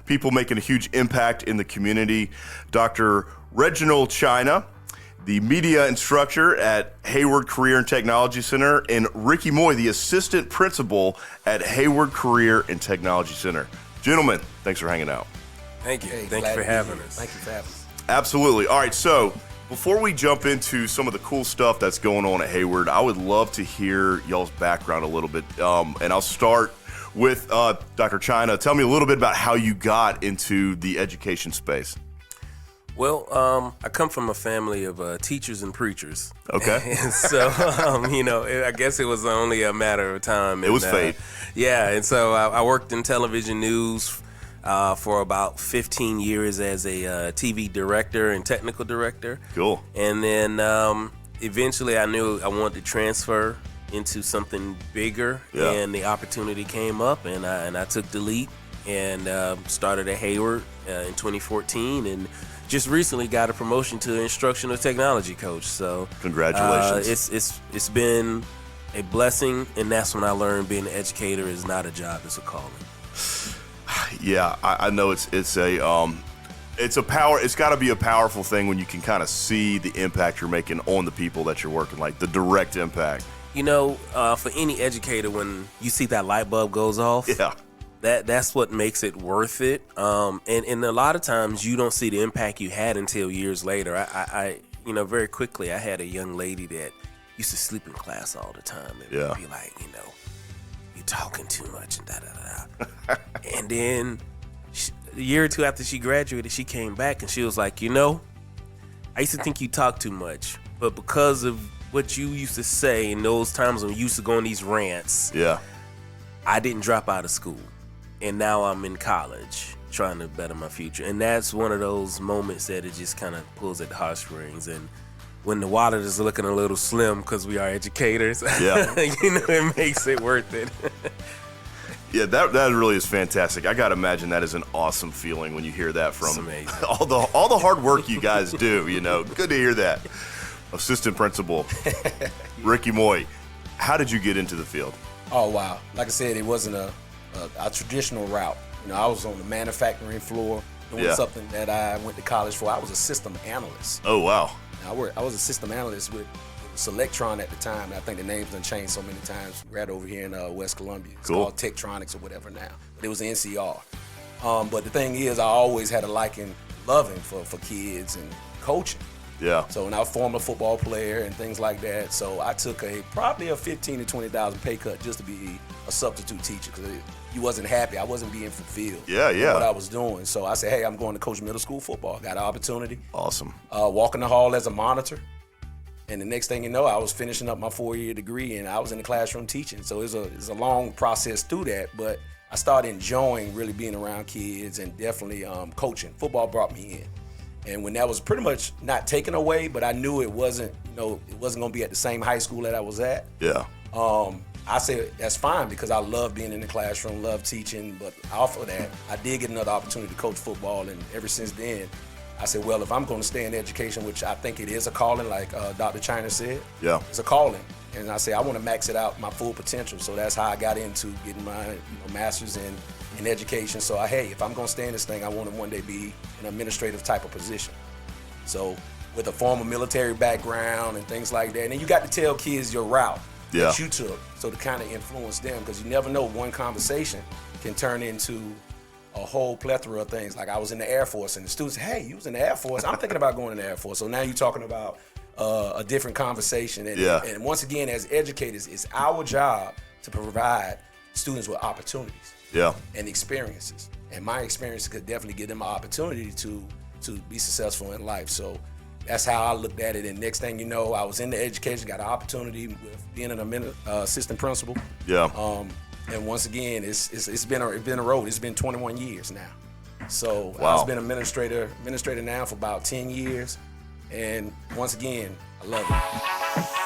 people making a huge impact in the community. Dr. Reginald China, the media instructor at Heyward Career and Technology Center, and Ricky Moy, the assistant principal at Heyward Career and Technology Center. Gentlemen, thanks for hanging out. Thank you. Hey, Thank you for having us. Thank you for having us. Absolutely. All right, so before we jump into some of the cool stuff that's going on at Heyward, I would love to hear y'all's background a little bit. And I'll start with Dr. China. Tell me a little bit about how you got into the education space. Well, I come from a family of teachers and preachers. Okay. And so, I guess it was only a matter of time. It was fate. Yeah, and so I worked in television news for about 15 years as a TV director and technical director. Cool. And then eventually I knew I wanted to transfer into something bigger, and the opportunity came up, and I took the leap and started at Heyward in 2014, and just recently got a promotion to instructional technology coach. So congratulations. It's been a blessing, and that's when I learned being an educator is not a job, it's a calling. Yeah, I know it's a power. It's got to be a powerful thing when you can kind of see the impact you're making on the people that you're working, like the direct impact. For any educator, when you see that light bulb goes off, that's what makes it worth it. And a lot of times you don't see the impact you had until years later. I very quickly I had a young lady that used to sleep in class all the time and be like, you talking too much and da da da. And then a year or two after she graduated, she came back and she was like, I used to think you talk too much, but because of what you used to say in those times when you used to go on these rants, I didn't drop out of school. And now I'm in college trying to better my future. And that's one of those moments that it just kind of pulls at the heartstrings. And when the wallet is looking a little slim because we are educators, it makes it worth it. Yeah, that really is fantastic. I gotta imagine that is an awesome feeling when you hear that from all the hard work you guys do. Good to hear that. Assistant principal Ricky Moy, how did you get into the field? Oh wow! Like I said, it wasn't a traditional route. I was on the manufacturing floor doing something that I went to college for. I was a system analyst. Oh wow! I was a system analyst with Selectron at the time. And I think the names done changed so many times. Right over here in West Columbia. It's called Tektronix or whatever now. But it was NCR. But the thing is, I always had a loving for kids and coaching. Yeah. So when I was a former football player and things like that, so I took probably a $15,000 to $20,000 pay cut just to be a substitute teacher because you wasn't happy. I wasn't being fulfilled. Yeah. What I was doing. So I said, hey, I'm going to coach middle school football. Got an opportunity. Awesome. Walk in the hall as a monitor. And the next thing you know, I was finishing up my 4-year degree and I was in the classroom teaching. So it's a long process through that, but I started enjoying really being around kids and definitely coaching. Football brought me in. And when that was pretty much not taken away, but I knew it wasn't, it wasn't going to be at the same high school that I was at. Yeah. I said that's fine because I love being in the classroom, love teaching. But off of that, I did get another opportunity to coach football, and ever since then, I said, well, if I'm going to stay in education, which I think it is a calling, like Dr. China said, it's a calling. And I say I want to max it out my full potential. So that's how I got into getting my master's in education. So if I'm going to stay in this thing, I want to one day be an administrative type of position. So with a former military background and things like that. And then you got to tell kids your route that you took, so to kind of influence them, because you never know, one conversation can turn into a whole plethora of things. Like I was in the Air Force and the students say, hey, you was in the Air Force. I'm thinking about going in the Air Force. So now you're talking about a different conversation. And once again, as educators, it's our job to provide students with opportunities and experiences. And my experience could definitely give them an opportunity to be successful in life. So that's how I looked at it. And next thing you know, I was in the education, got an opportunity with being an assistant principal. And once again, it's been a road. It's been 21 years now. So I've been administrator now for about 10 years. And once again, I love it.